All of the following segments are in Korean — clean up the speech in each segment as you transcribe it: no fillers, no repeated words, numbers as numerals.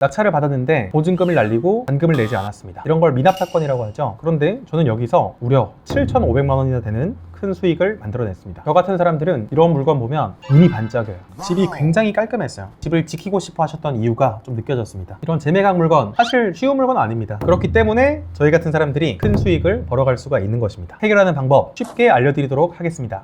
낙찰을 받았는데 보증금을 날리고 잔금을 내지 않았습니다. 이런 걸 미납 사건이라고 하죠. 그런데 저는 여기서 무려 7,500만 원이나 되는 큰 수익을 만들어냈습니다. 저 같은 사람들은 이런 물건 보면 눈이 반짝여요. 집이 굉장히 깔끔했어요. 집을 지키고 싶어 하셨던 이유가 좀 느껴졌습니다. 이런 재매각 물건 사실 쉬운 물건은 아닙니다. 그렇기 때문에 저희 같은 사람들이 큰 수익을 벌어갈 수가 있는 것입니다. 해결하는 방법 쉽게 알려드리도록 하겠습니다.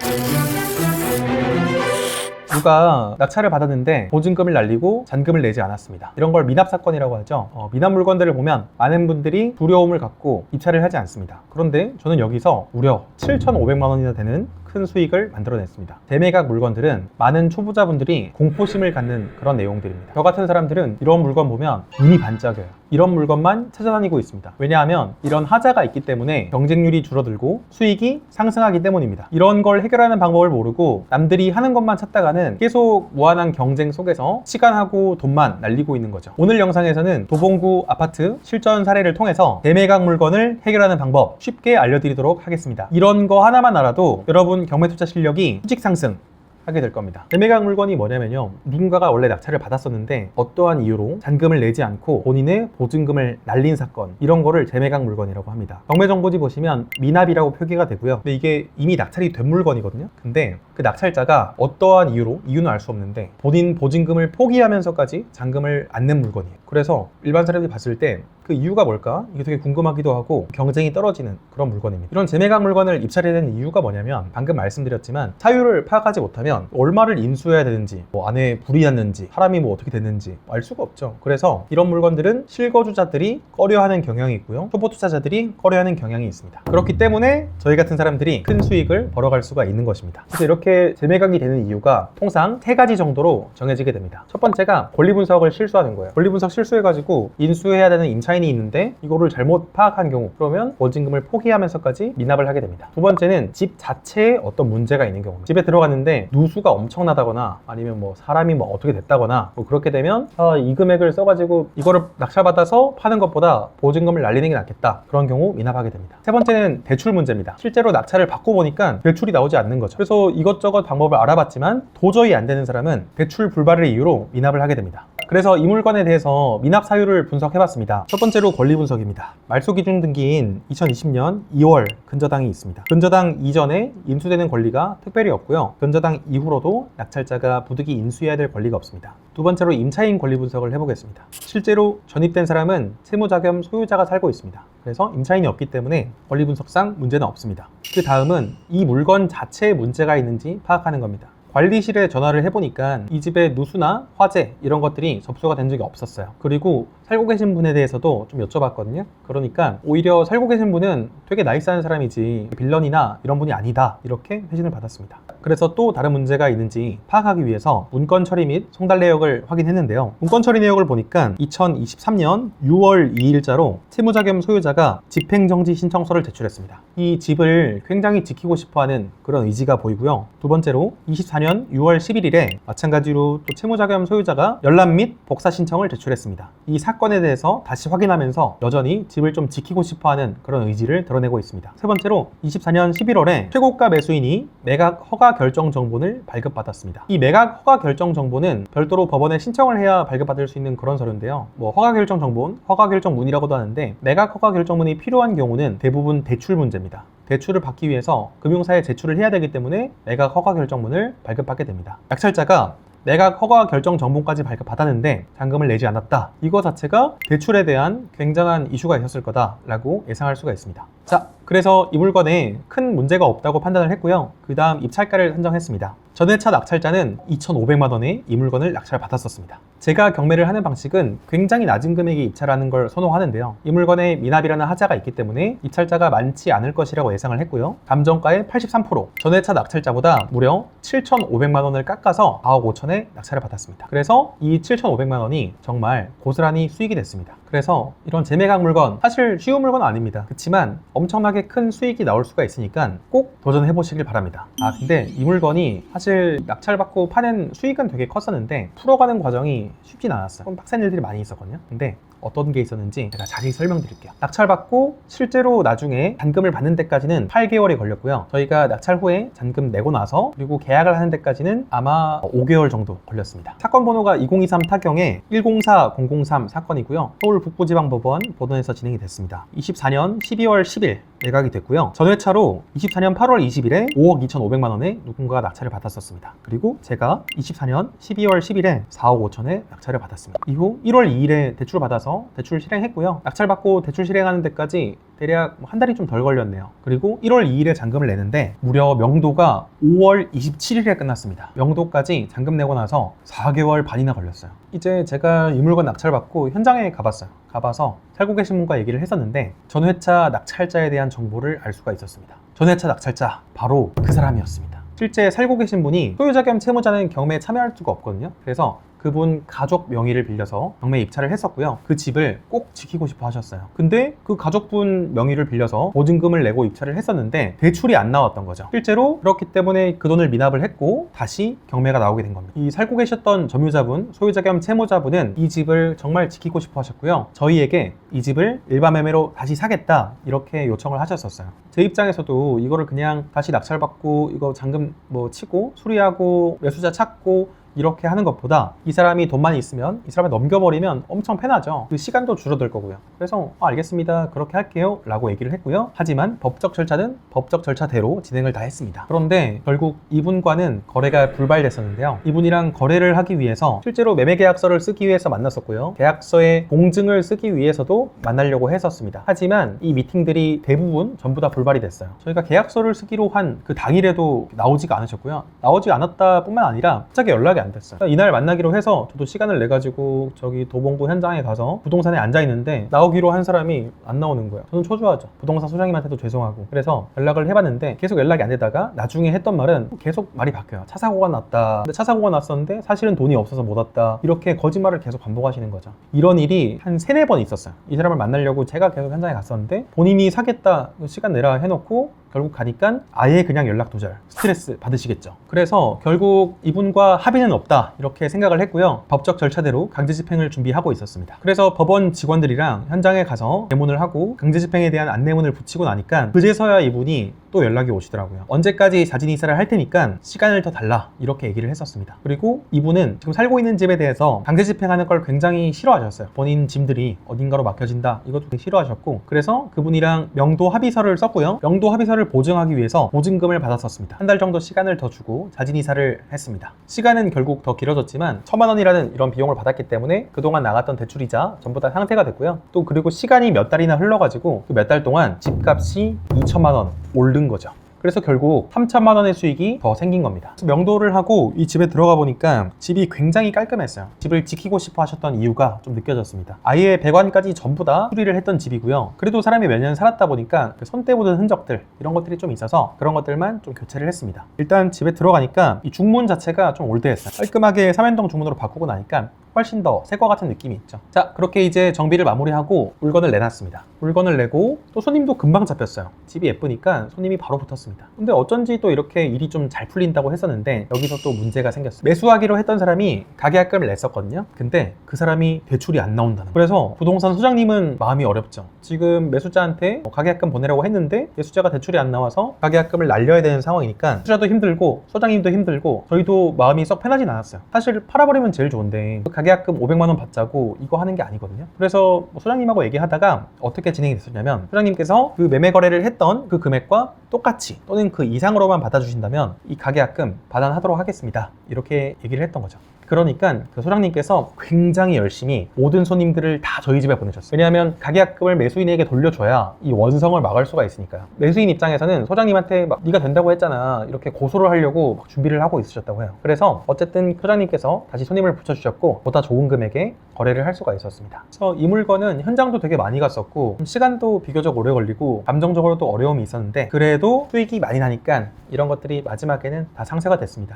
누가 낙찰을 받았는데 보증금을 날리고 잔금을 내지 않았습니다. 이런 걸 미납 사건이라고 하죠. 미납 물건들을 보면 많은 분들이 두려움을 갖고 입찰을 하지 않습니다. 그런데 저는 여기서 무려 7,500만 원이나 되는 큰 수익을 만들어냈습니다. 재매각 물건들은 많은 초보자분들이 공포심을 갖는 그런 내용들입니다. 저 같은 사람들은 이런 물건 보면 눈이 반짝여요. 이런 물건만 찾아다니고 있습니다. 왜냐하면 이런 하자가 있기 때문에 경쟁률이 줄어들고 수익이 상승하기 때문입니다. 이런 걸 해결하는 방법을 모르고 남들이 하는 것만 찾다가는 계속 무한한 경쟁 속에서 시간하고 돈만 날리고 있는 거죠. 오늘 영상에서는 도봉구 아파트 실전 사례를 통해서 재매각 물건을 해결하는 방법 쉽게 알려드리도록 하겠습니다. 이런 거 하나만 알아도 여러분 경매 투자 실력이 수직 상승 하게 될 겁니다. 재매각 물건이 뭐냐면요, 누군가가 원래 낙찰을 받았었는데 어떠한 이유로 잔금을 내지 않고 본인의 보증금을 날린 사건, 이런 거를 재매각 물건이라고 합니다. 경매정보지 보시면 미납이라고 표기가 되고요. 근데 이게 이미 낙찰이 된 물건이거든요. 근데 그 낙찰자가 어떠한 이유로, 이유는 알 수 없는데 본인 보증금을 포기하면서까지 잔금을 안 낸 물건이에요. 그래서 일반 사람들이 봤을 때 그 이유가 뭘까? 이게 되게 궁금하기도 하고 경쟁이 떨어지는 그런 물건입니다. 이런 재매각 물건을 입찰해야 되는 이유가 뭐냐면, 방금 말씀드렸지만 사유를 파악하지 못하면 얼마를 인수해야 되는지, 안에 불이 났는지, 사람이 어떻게 됐는지 알 수가 없죠. 그래서 이런 물건들은 실거주자들이 꺼려하는 경향이 있고요, 초보 투자자들이 꺼려하는 경향이 있습니다. 그렇기 때문에 저희 같은 사람들이 큰 수익을 벌어갈 수가 있는 것입니다. 그래서 이렇게 재매각이 되는 이유가 통상 3가지 정도로 정해지게 됩니다. 첫 번째가 권리분석을 실수하는 거예요. 권리분석 실수해가지고 인수해야 되는 임차인이 있는데 이거를 잘못 파악한 경우, 그러면 보증금을 포기하면서까지 미납을 하게 됩니다. 두 번째는 집 자체에 어떤 문제가 있는 경우입니다. 집에 들어갔는데 누수가 엄청나다거나 아니면 사람이 어떻게 됐다거나 그렇게 되면 이 금액을 써가지고 이거를 낙찰받아서 파는 것보다 보증금을 날리는 게 낫겠다, 그런 경우 미납하게 됩니다. 세 번째는 대출 문제입니다. 실제로 낙찰을 받고 보니까 대출이 나오지 않는 거죠. 그래서 이것저것 방법을 알아봤지만 도저히 안 되는 사람은 대출 불발을 이유로 미납을 하게 됩니다. 그래서 이 물건에 대해서 미납 사유를 분석해봤습니다. 첫 번째로 권리 분석입니다. 말소기준 등기인 2020년 2월 근저당이 있습니다. 근저당 이전에 인수되는 권리가 특별히 없고요, 근저당 이후로도 낙찰자가 부득이 인수해야 될 권리가 없습니다. 두 번째로 임차인 권리 분석을 해보겠습니다. 실제로 전입된 사람은 채무자 겸 소유자가 살고 있습니다. 그래서 임차인이 없기 때문에 권리 분석상 문제는 없습니다. 그 다음은 이 물건 자체에 문제가 있는지 파악하는 겁니다. 관리실에 전화를 해보니까 이 집에 누수나 화재 이런 것들이 접수가 된 적이 없었어요. 그리고 살고 계신 분에 대해서도 좀 여쭤봤거든요. 그러니까 오히려 살고 계신 분은 되게 나이스한 사람이지 빌런이나 이런 분이 아니다, 이렇게 회신을 받았습니다. 그래서 또 다른 문제가 있는지 파악하기 위해서 문건 처리 및 송달 내역을 확인했는데요, 문건 처리 내역을 보니까 2023년 6월 2일자로 채무자 겸 소유자가 집행정지 신청서를 제출했습니다. 이 집을 굉장히 지키고 싶어하는 그런 의지가 보이고요. 두 번째로 24년 6월 11일에 마찬가지로 또 채무자 겸 소유자가 열람 및 복사 신청을 제출했습니다. 이 사건에 대해서 다시 확인하면서 여전히 집을 좀 지키고 싶어하는 그런 의지를 드러내고 있습니다. 세 번째로 24년 11월에 최고가 매수인이 매각 허가 결정 정보를 발급받았습니다. 이 매각 허가 결정 정보는 별도로 법원에 신청을 해야 발급받을 수 있는 그런 서류인데요, 허가 결정 정보는 허가 결정문이라고도 하는데, 매각 허가 결정문이 필요한 경우는 대부분 대출 문제입니다. 대출을 받기 위해서 금융사에 제출을 해야 되기 때문에 매각 허가 결정문을 발급받게 됩니다. 낙찰자가 매각 허가 결정 정보까지 발급받았는데 잔금을 내지 않았다, 이거 자체가 대출에 대한 굉장한 이슈가 있었을 거다라고 예상할 수가 있습니다. 자, 그래서 이 물건에 큰 문제가 없다고 판단을 했고요, 그 다음 입찰가를 산정했습니다. 전회차 낙찰자는 2,500만 원에 이 물건을 낙찰받았었습니다. 제가 경매를 하는 방식은 굉장히 낮은 금액에 입찰하는 걸 선호하는데요, 이 물건에 미납이라는 하자가 있기 때문에 입찰자가 많지 않을 것이라고 예상을 했고요, 감정가의 83%, 전회차 낙찰자보다 무려 7,500만 원을 깎아서 4억 5천에 낙찰을 받았습니다. 그래서 이 7,500만 원이 정말 고스란히 수익이 됐습니다. 그래서 이런 재매각 물건 사실 쉬운 물건은 아닙니다. 그렇지만 엄청나게 엄청나게 큰 수익이 나올 수가 있으니까 꼭 도전해 보시길 바랍니다. 근데 이 물건이 사실 낙찰받고 파는 수익은 되게 컸었는데 풀어가는 과정이 쉽진 않았어요. 좀 빡센 일들이 많이 있었거든요. 근데 어떤 게 있었는지 제가 자세히 설명드릴게요. 낙찰받고 실제로 나중에 잔금을 받는 데까지는 8개월이 걸렸고요. 저희가 낙찰 후에 잔금 내고 나서 그리고 계약을 하는 데까지는 아마 5개월 정도 걸렸습니다. 사건 번호가 2023 타경의 104003 사건이고요. 서울 북부지방법원 보도에서 진행이 됐습니다. 24년 12월 10일 매각이 됐고요. 전회차로 24년 8월 20일에 5억 2,500만 원에 누군가가 낙찰을 받았었습니다. 그리고 제가 24년 12월 10일에 4억 5천에 낙찰을 받았습니다. 이후 1월 2일에 대출을 받아서 대출 실행했고요. 낙찰받고 대출 실행하는 데까지 대략 한 달이 좀 덜 걸렸네요. 그리고 1월 2일에 잔금을 내는데 무려 명도가 5월 27일에 끝났습니다. 명도까지 잔금 내고 나서 4개월 반이나 걸렸어요. 이제 제가 이 물건 낙찰받고 현장에 가봤어요. 가봐서 살고 계신 분과 얘기를 했었는데 전회차 낙찰자에 대한 정보를 알 수가 있었습니다. 전회차 낙찰자 바로 그 사람이었습니다. 실제 살고 계신 분이 소유자 겸 채무자는 경매에 참여할 수가 없거든요. 그래서 그분 가족 명의를 빌려서 경매에 입찰을 했었고요. 그 집을 꼭 지키고 싶어 하셨어요. 근데 그 가족분 명의를 빌려서 보증금을 내고 입찰을 했었는데 대출이 안 나왔던 거죠. 실제로 그렇기 때문에 그 돈을 미납을 했고 다시 경매가 나오게 된 겁니다. 이 살고 계셨던 점유자분, 소유자 겸 채무자분은 이 집을 정말 지키고 싶어 하셨고요. 저희에게 이 집을 일반 매매로 다시 사겠다 이렇게 요청을 하셨었어요. 제 입장에서도 이거를 그냥 다시 낙찰받고 이거 잔금 치고 수리하고 매수자 찾고 이렇게 하는 것보다 이 사람이 돈만 있으면 이 사람을 넘겨버리면 엄청 편하죠. 그 시간도 줄어들 거고요. 그래서 알겠습니다. 그렇게 할게요 라고 얘기를 했고요. 하지만 법적 절차는 법적 절차대로 진행을 다 했습니다. 그런데 결국 이분과는 거래가 불발됐었는데요. 이분이랑 거래를 하기 위해서 실제로 매매계약서를 쓰기 위해서 만났었고요. 계약서에 공증을 쓰기 위해서도 만나려고 했었습니다. 하지만 이 미팅들이 대부분 전부 다 불발이 됐어요. 저희가 계약서를 쓰기로 한 그 당일에도 나오지가 않으셨고요. 나오지 않았다 뿐만 아니라 갑자기 연락이 안 됐어요. 이날 만나기로 해서 저도 시간을 내 가지고 저기 도봉구 현장에 가서 부동산에 앉아 있는데 나오기로 한 사람이 안 나오는 거예요. 저는 초조하죠. 부동산 소장님한테도 죄송하고. 그래서 연락을 해봤는데 계속 연락이 안 되다가 나중에 했던 말은 계속 말이 바뀌어요. 차 사고가 났다. 근데 차 사고가 났었는데 사실은 돈이 없어서 못 왔다. 이렇게 거짓말을 계속 반복하시는 거죠. 이런 일이 한 3-4번 있었어요. 이 사람을 만나려고 제가 계속 현장에 갔었는데 본인이 사겠다 시간 내라 해놓고 결국 가니까 아예 그냥 연락 두절. 스트레스 받으시겠죠. 그래서 결국 이분과 합의는 없다 이렇게 생각을 했고요. 법적 절차대로 강제집행을 준비하고 있었습니다. 그래서 법원 직원들이랑 현장에 가서 대문을 하고 강제집행에 대한 안내문을 붙이고 나니까 그제서야 이분이 또 연락이 오시더라고요. 언제까지 자진 이사를 할 테니까 시간을 더 달라 이렇게 얘기를 했었습니다. 그리고 이분은 지금 살고 있는 집에 대해서 강제집행하는 걸 굉장히 싫어하셨어요. 본인 짐들이 어딘가로 맡겨진다 이것도 되게 싫어하셨고 그래서 그분이랑 명도 합의서를 썼고요. 명도 합의서를 보증하기 위해서 보증금을 받았었습니다. 한 달 정도 시간을 더 주고 자진 이사를 했습니다. 시간은 결국 더 길어졌지만 1,000만 원이라는 이런 비용을 받았기 때문에 그동안 나갔던 대출이자 전부 다 상태가 됐고요. 또 그리고 시간이 몇 달이나 흘러가지고 그 몇 달 동안 집값이 2,000만 원 오른 거죠. 그래서 결국 3,000만 원의 수익이 더 생긴 겁니다. 그래서 명도를 하고 이 집에 들어가 보니까 집이 굉장히 깔끔했어요. 집을 지키고 싶어 하셨던 이유가 좀 느껴졌습니다. 아예 배관까지 전부 다 수리를 했던 집이고요. 그래도 사람이 몇 년 살았다 보니까 손때 묻은 흔적들 이런 것들이 좀 있어서 그런 것들만 좀 교체를 했습니다. 일단 집에 들어가니까 이 중문 자체가 좀 올드했어요. 깔끔하게 3연동 중문으로 바꾸고 나니까 훨씬 더 새 거 같은 느낌이 있죠. 자, 그렇게 이제 정비를 마무리하고 물건을 내놨습니다. 물건을 내고 또 손님도 금방 잡혔어요. 집이 예쁘니까 손님이 바로 붙었습니다. 근데 어쩐지 또 이렇게 일이 좀 잘 풀린다고 했었는데 여기서 또 문제가 생겼어요. 매수하기로 했던 사람이 가계약금을 냈었거든요. 근데 그 사람이 대출이 안 나온다는 거예요. 그래서 부동산 소장님은 마음이 어렵죠. 지금 매수자한테 가계약금 보내라고 했는데 매수자가 대출이 안 나와서 가계약금을 날려야 되는 상황이니까 매수자도 힘들고 소장님도 힘들고 저희도 마음이 썩 편하진 않았어요. 사실 팔아버리면 제일 좋은데 가계약금 500만 원 받자고 이거 하는 게 아니거든요. 그래서 소장님하고 얘기하다가 어떻게 진행이 됐었냐면 소장님께서 그 매매 거래를 했던 그 금액과 똑같이 또는 그 이상으로만 받아주신다면 이 가계약금 반환하도록 하겠습니다. 이렇게 얘기를 했던 거죠. 그러니까 그 소장님께서 굉장히 열심히 모든 손님들을 다 저희 집에 보내셨어요. 왜냐하면 가계약금을 매수인에게 돌려줘야 이 원성을 막을 수가 있으니까요. 매수인 입장에서는 소장님한테 막 네가 된다고 했잖아 이렇게 고소를 하려고 막 준비를 하고 있으셨다고 해요. 그래서 어쨌든 소장님께서 다시 손님을 붙여주셨고 보다 좋은 금액에 거래를 할 수가 있었습니다. 그래서 이 물건은 현장도 되게 많이 갔었고 시간도 비교적 오래 걸리고 감정적으로도 어려움이 있었는데 그래도 수익이 많이 나니까 이런 것들이 마지막에는 다 상쇄가 됐습니다.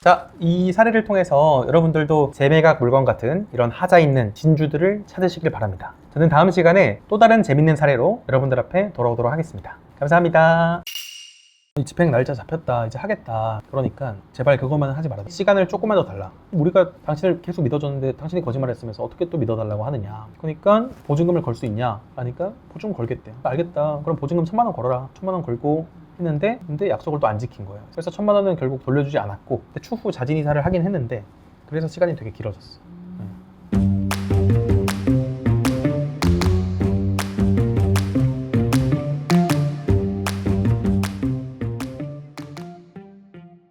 자, 이 사례를 통해서 여러분들도 재매각 물건 같은 이런 하자 있는 진주들을 찾으시길 바랍니다. 저는 다음 시간에 또 다른 재밌는 사례로 여러분들 앞에 돌아오도록 하겠습니다. 감사합니다. 이 집행 날짜 잡혔다, 이제 하겠다. 그러니까 제발 그것만 하지 말아라. 시간을 조금만 더 달라. 우리가 당신을 계속 믿어줬는데 당신이 거짓말했으면서 어떻게 또 믿어달라고 하느냐. 그러니까 보증금을 걸 수 있냐? 하니까 보증금 걸겠대. 알겠다. 그럼 보증금 1,000만 원 걸어라. 1,000만 원 걸고 했는데 근데 약속을 또 안 지킨 거예요. 그래서 1,000만 원은 결국 돌려주지 않았고 추후 자진 이사를 하긴 했는데 그래서 시간이 되게 길어졌어.